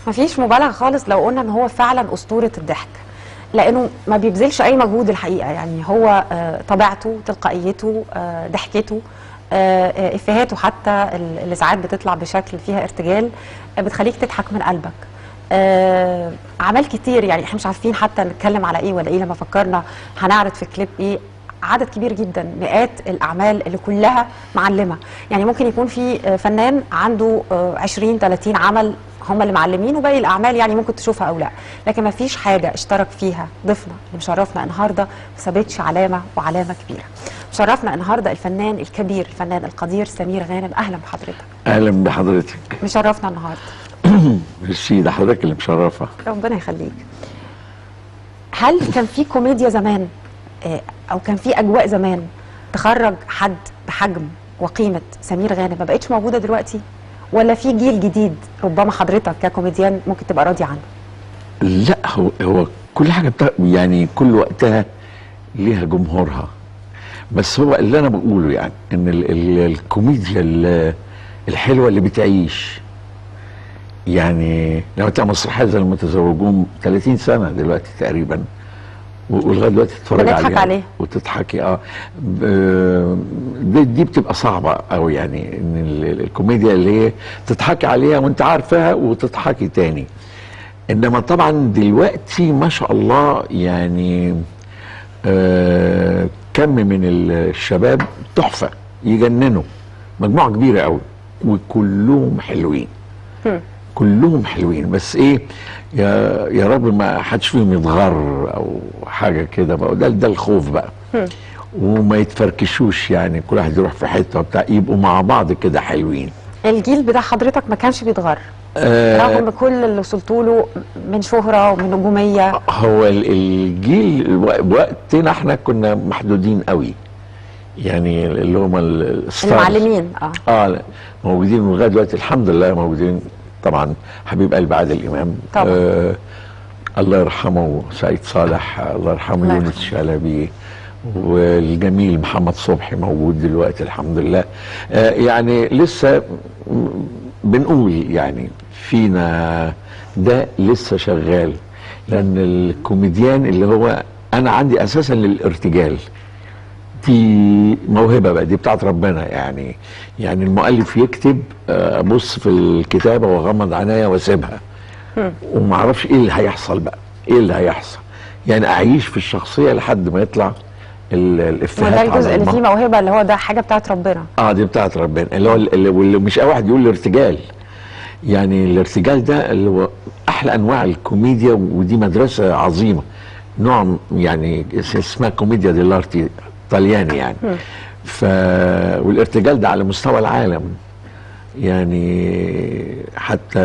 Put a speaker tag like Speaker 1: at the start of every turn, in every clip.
Speaker 1: مفيش مبالغه خالص لو قلنا ان هو فعلا اسطوره الضحك، لانه ما بيبذلش اي مجهود الحقيقه. يعني هو طبيعته، تلقائيته، ضحكته، افيهاته حتى اللي ساعات بتطلع بشكل فيها ارتجال بتخليك تضحك من قلبك. اعمال كتير، يعني احنا مش عارفين حتى نتكلم على ايه ولا ايه لما فكرنا هنعرض في كليب ايه. عدد كبير جدا، مئات الاعمال اللي كلها معلمه. يعني ممكن يكون في فنان عنده 20 30 عمل هم اللي معلمين، وباقي الاعمال يعني ممكن تشوفها او لا، لكن ما فيش حاجه اشترك فيها ضيفنا اللي مشرفنا النهارده ما سابتش علامه، وعلامه كبيره. مشرفنا النهارده الفنان الكبير، الفنان القدير سمير غانم. اهلا بحضرتك.
Speaker 2: اهلا بحضرتك.
Speaker 1: مشرفنا النهارده.
Speaker 2: ميرسي، ده حضرتك اللي مشرفه.
Speaker 1: ربنا يخليك. هل كان في كوميديا زمان او كان في اجواء زمان تخرج حد بحجم وقيمه سمير غانم ما بقتش موجوده دلوقتي، ولا في جيل جديد ربما حضرتك ككوميديان ممكن تبقى راضي عنه؟
Speaker 2: لا، هو كل حاجه يعني كل وقتها ليها جمهورها، بس هو اللي انا بقوله يعني ان الكوميديا الحلوه اللي بتعيش. يعني لما تعمل مسرحيه زي المتزوجون 30 سنه دلوقتي تقريبا، ولغايه دلوقتي تتفرج عليها وتضحكي. دي بتبقى صعبه قوي، يعني ان الكوميديا اللي هي تضحكي عليها وانت عارفاها وتضحكي تاني. انما طبعا دلوقتي ما شاء الله يعني كم من الشباب تحفه يجننوا، مجموعه كبيره قوي وكلهم حلوين. كلهم حلوين، بس ايه، يا رب ما حدش فيهم يتغر او حاجه كده بقى. ده الخوف بقى. وما يتفركشوش، يعني كل واحد يروح في حته وبتاع، يبقوا مع بعض كده حلوين.
Speaker 1: الجيل بتاع حضرتك ما كانش بيتغر رغم كل اللي وصلت له من شهره ومن نجوميه.
Speaker 2: هو الجيل وقتنا احنا كنا محدودين قوي، يعني اللي هم
Speaker 1: المعلمين
Speaker 2: موجودين ولغايه دلوقتي الحمد لله موجودين. طبعا حبيب قلب عادل امام طبعا، الله يرحمه سعيد صالح، الله يرحمه يونس شلبي، والجميل محمد صبحي موجود دلوقتي الحمد لله. يعني لسه بنقول يعني فينا ده لسه شغال، لان الكوميديان اللي هو انا عندي اساسا للارتجال دي موهبه بقى، دي بتاعت ربنا. يعني المؤلف يكتب، ابص في الكتابه واغمض عينيا واسيبها وما اعرفش ايه اللي هيحصل بقى، ايه اللي هيحصل. يعني اعيش في الشخصيه لحد ما يطلع الافيهات.
Speaker 1: وده الجزء اللي فيه موهبه، اللي هو ده حاجه بتاعت ربنا.
Speaker 2: دي بتاعت ربنا، اللي هو اللي مش اي واحد يقول الارتجال. يعني الارتجال ده اللي هو احلى انواع الكوميديا، ودي مدرسه عظيمه، نوع يعني اسمها كوميديا ديلارتي طلياني يعني. والارتجال ده على مستوى العالم، يعني حتى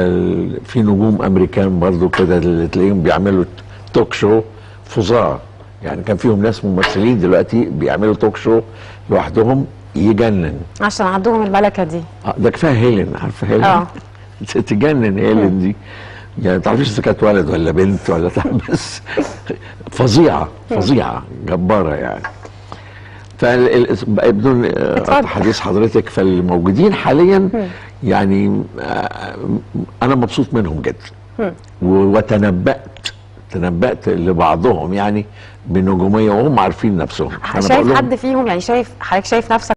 Speaker 2: في نجوم امريكان برضو كده اللي تلاقيهم بيعملوا توك شو فظاع. يعني كان فيهم ناس ممثلين دلوقتي بيعملوا توك شو لوحدهم يجنن،
Speaker 1: عشان عندهم الملكه دي.
Speaker 2: ده كفايه هيلين، عارفه هيلين؟ تجنن هيلين دي، يعني ما تعرفيش اذا كانت ولد ولا بنت ولا بس فظيعه فظيعه جباره يعني. بدون حديث حضرتك، فالموجودين حاليا يعني انا مبسوط منهم جدا. وتنبأت لبعضهم يعني بنجوميه وهم عارفين نفسهم.
Speaker 1: شايف حد فيهم، يعني شايف حضرتك شايف نفسك